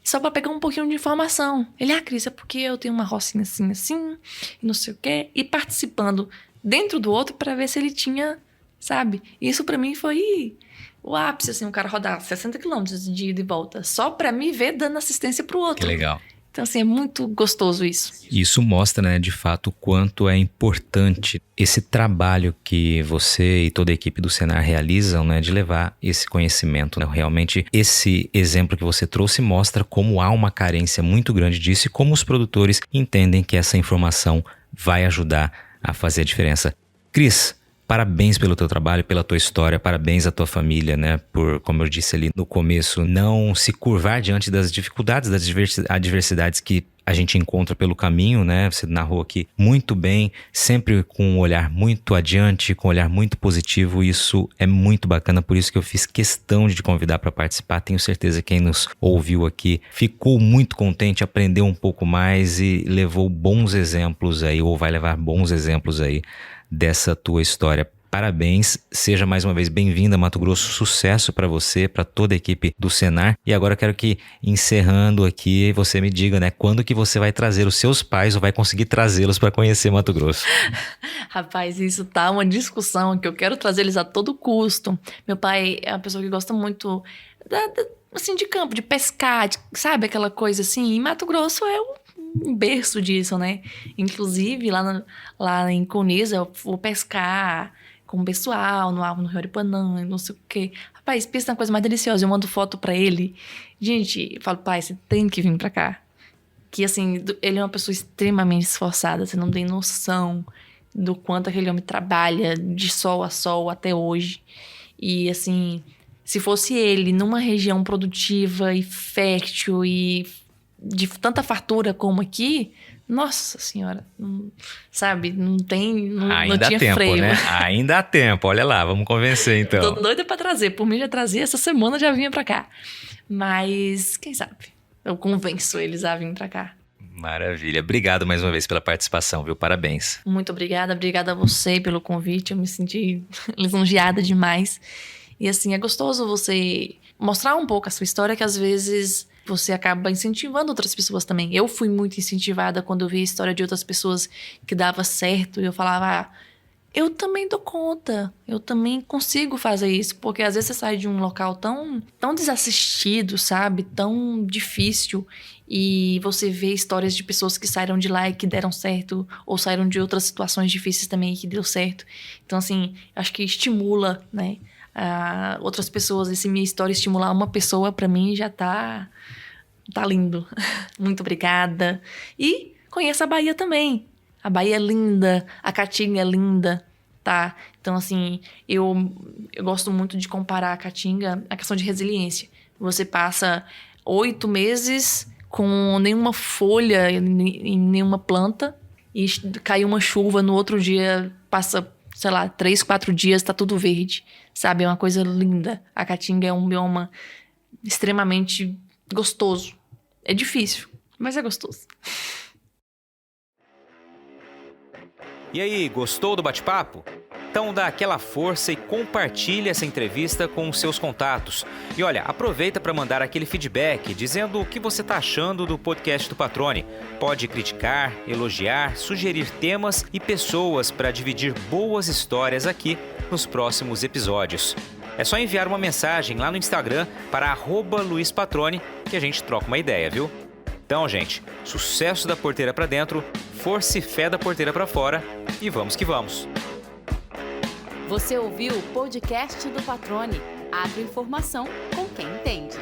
só pra pegar um pouquinho de informação. Ele, Cris, é porque eu tenho uma rocinha assim, assim, e não sei o quê. E participando dentro do outro pra ver se ele tinha, sabe? Isso pra mim foi o ápice, assim, o cara rodar 60 quilômetros de ida e volta. Só pra me ver dando assistência pro outro. Que legal. Então, assim, é muito gostoso isso. Isso mostra, né, de fato, o quanto é importante esse trabalho que você e toda a equipe do Senar realizam, né, de levar esse conhecimento, né? Realmente, esse exemplo que você trouxe mostra como há uma carência muito grande disso e como os produtores entendem que essa informação vai ajudar a fazer a diferença. Cris, parabéns pelo teu trabalho, pela tua história, parabéns à tua família, né? Por, como eu disse ali no começo, não se curvar diante das dificuldades, das adversidades que a gente encontra pelo caminho, né? Você narrou aqui muito bem, sempre com um olhar muito adiante, com um olhar muito positivo. Isso é muito bacana, por isso que eu fiz questão de te convidar para participar. Tenho certeza que quem nos ouviu aqui ficou muito contente, aprendeu um pouco mais e levou bons exemplos aí, ou vai levar bons exemplos aí dessa tua história. Parabéns, seja mais uma vez bem-vinda a Mato Grosso, sucesso para você, para toda a equipe do Senar. E agora eu quero que, encerrando aqui, você me diga, né, quando que você vai trazer os seus pais ou vai conseguir trazê-los para conhecer Mato Grosso? Rapaz, isso tá uma discussão que eu quero trazer eles a todo custo. Meu pai é uma pessoa que gosta muito assim, de campo, de pescar, sabe, aquela coisa assim. E Mato Grosso é um berço disso, né? Inclusive, lá em Conisa, eu vou pescar com o pessoal, no Rio Aripanã, não sei o quê. Rapaz, pensa na coisa mais deliciosa. Eu mando foto pra ele. Gente, eu falo, pai, você tem que vir pra cá. Que, assim, ele é uma pessoa extremamente esforçada. Você não tem noção do quanto aquele homem trabalha de sol a sol até hoje. E, assim, se fosse ele numa região produtiva e fértil e de tanta fartura como aqui, nossa senhora, não, sabe, não tinha tempo, freio. Né? Ainda há tempo, olha lá, vamos convencer então. Tô doida pra trazer, por mim já trazia, essa semana já vinha pra cá. Mas, quem sabe, eu convenço eles a vir pra cá. Maravilha, obrigado mais uma vez pela participação, viu? Parabéns. Muito obrigada a você pelo convite, eu me senti lisonjeada demais. E assim, é gostoso você mostrar um pouco a sua história, que às vezes você acaba incentivando outras pessoas também. Eu fui muito incentivada quando eu vi a história de outras pessoas que dava certo. E eu falava, eu também dou conta. Eu também consigo fazer isso. Porque às vezes você sai de um local tão desassistido, sabe? Tão difícil. E você vê histórias de pessoas que saíram de lá e que deram certo. Ou saíram de outras situações difíceis também e que deu certo. Então, assim, acho que estimula, né? Outras pessoas. E se minha história estimular uma pessoa, pra mim já tá lindo. Muito obrigada. E conheça a Bahia também. A Bahia é linda, a Caatinga é linda, tá? Então, assim, eu gosto muito de comparar a Caatinga à questão de resiliência. Você passa 8 meses com nenhuma folha em nenhuma planta e cai uma chuva, no outro dia passa, sei lá, 3, 4 dias, tá tudo verde, sabe? É uma coisa linda. A Caatinga é um bioma extremamente gostoso. É difícil, mas é gostoso. E aí, gostou do bate-papo? Então dá aquela força e compartilha essa entrevista com os seus contatos. E olha, aproveita para mandar aquele feedback dizendo o que você está achando do podcast do Patrone. Pode criticar, elogiar, sugerir temas e pessoas para dividir boas histórias aqui nos próximos episódios. É só enviar uma mensagem lá no Instagram para @LuizPatrone que a gente troca uma ideia, viu? Então, gente, sucesso da porteira para dentro, força e fé da porteira para fora e vamos que vamos! Você ouviu o podcast do Patrone, agroinformação com quem entende.